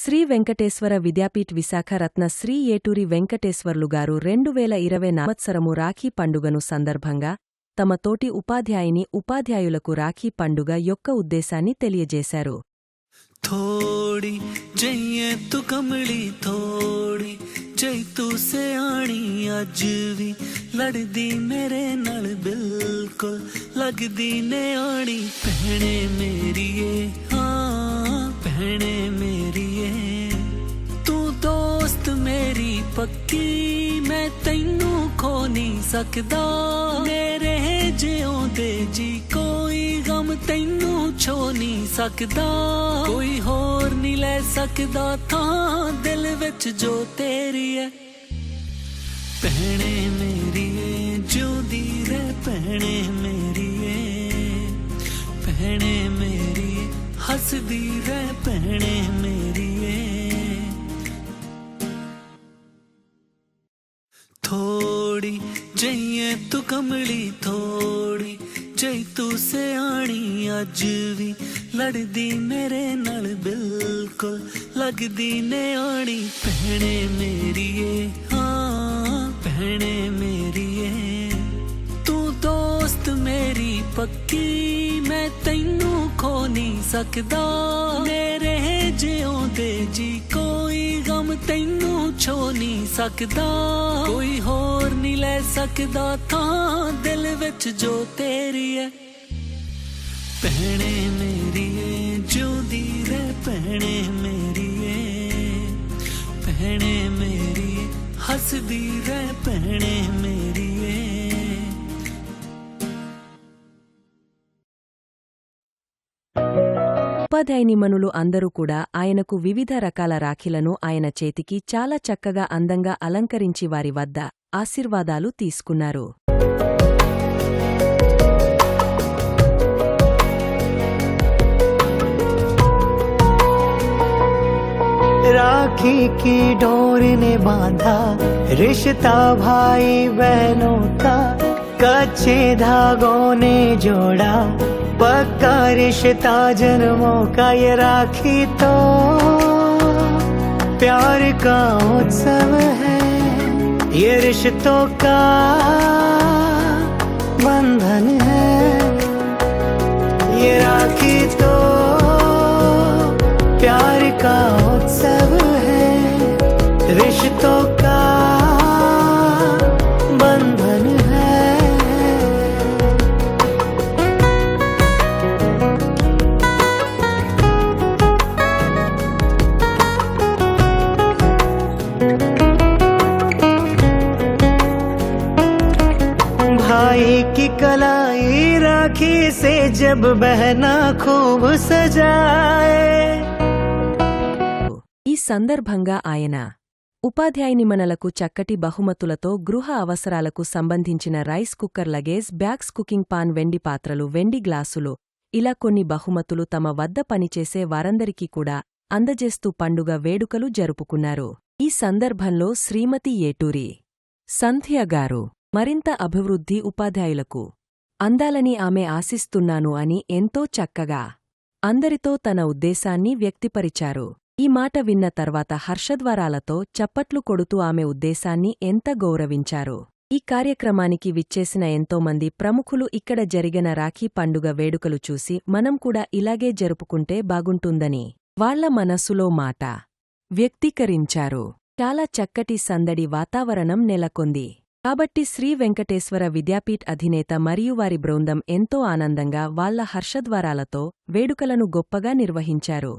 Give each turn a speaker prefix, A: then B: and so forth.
A: శ్రీ వెంకటేశ్వర విద్యాపీఠ్ విశాఖ రత్న శ్రీ ఏటూరి వెంకటేశ్వర్లు గారు 2020 సంవత్సరము రాఖీ పండుగను సందర్భంగా తమ తోటి ఉపాధ్యాయులకు రాఖీ పండుగ యొక్క ఉద్దేశాన్ని తెలియజేశారు.
B: थोड़ी जइए तू कमली थोड़ी जई तू सियाणी अज भी लड़दी मेरे नाल बिल्कुल लगदी ने आनी भैणे मेरीए हाँ भैणे मेरीए तू दोस्त मेरी पक्की मैं तैनू खो नहीं सकदा मेरे जिउंदे जी कोई गम तैनू छो नहीं सकदा कोई होर नहीं ले सकदा थां दिल विच जो तेरी है भैणे मेरीए जिउंदी रह भैणे मेरीए भैणे मेरी हसदी रह भैणे मेरीए थोड़ी जइए तू कमली थोड़ी जई तू सियाणी अज भी लड़दी मेरे नाल बिल्कुल लगदी ने आनी भैणे मेरीए हाँ भैणे मेरीए तू दोस्त मेरी पक्की मैं तैनू खो नहीं सकदा मेरे जिउंदे जी कोई गम तैनू छो नहीं सकदा कोई होर नहीं ले सकदा थां दिल विच जो तेरी है भैणे मेरीए जिउंदी रह भैणे मेरीए भैणे मेरी हसदी रह भैणे मेरीए
A: ఉపాధ్యాయునిమణులు అందరూ కూడా ఆయనకు వివిధ రకాల రాఖీలను ఆయన చేతికి చాలా చక్కగా అందంగా అలంకరించి వారి వద్ద ఆశీర్వాదాలు తీసుకున్నారు.
C: राखी की डोर ने बांधा रिश्ता भाई बहनों का कच्चे धागों ने जोड़ा पक्का रिश्ता जन्मों का ये राखी तो प्यार का उत्सव है ये रिश्तों का बंधन है ये राखी तो प्यार का उत्सव है रिश्तों का बंधन है भाई की कलाई राखी से जब बहना खूब सजाए
A: ఈ సందర్భంగా ఆయన ఉపాధ్యాయునిమణులకు చక్కటి బహుమతులతో గృహ అవసరాలకు సంబంధించిన rice cooker luggage bags cooking pan వెండి పాత్రలు వెండి గ్లాసులు ఇలా కొన్ని బహుమతులు తమ వద్ద పనిచేసే వారందరికీ కూడా అందజేస్తూ పండుగ వేడుకలు జరుపుకున్నారు. ఈ సందర్భంలో శ్రీమతి ఏటూరి సంధ్య గారు మరింత అభివృద్ధి ఉపాధ్యాయులకు అందాలని ఆమె ఆశిస్తున్నాను అని ఎంతో చక్కగా అందరితో తన ఉద్దేశాన్ని వ్యక్తిపరిచారు. ఈ మాట విన్న తర్వాత హర్షధ్వారాలతో చప్పట్లు కొడుతూ ఆమె ఉద్దేశాన్ని ఎంత గౌరవించారు. ఈ కార్యక్రమానికి విచ్చేసిన ఎంతోమంది ప్రముఖులు ఇక్కడ జరిగిన రాఖీ పండుగ వేడుకలు చూసి మనం కూడా ఇలాగే జరుపుకుంటే బాగుంటుందని వాళ్ల మనసులో మాట వ్యక్తీకరించారు. చాలా చక్కటి సందడి వాతావరణం నెలకొంది. కాబట్టి శ్రీ వెంకటేశ్వర విద్యాపీఠ్ అధినేత మరియు వారి బృందం ఎంతో ఆనందంగా వాళ్ల హర్షధ్వారాలతో వేడుకలను గొప్పగా నిర్వహించారు.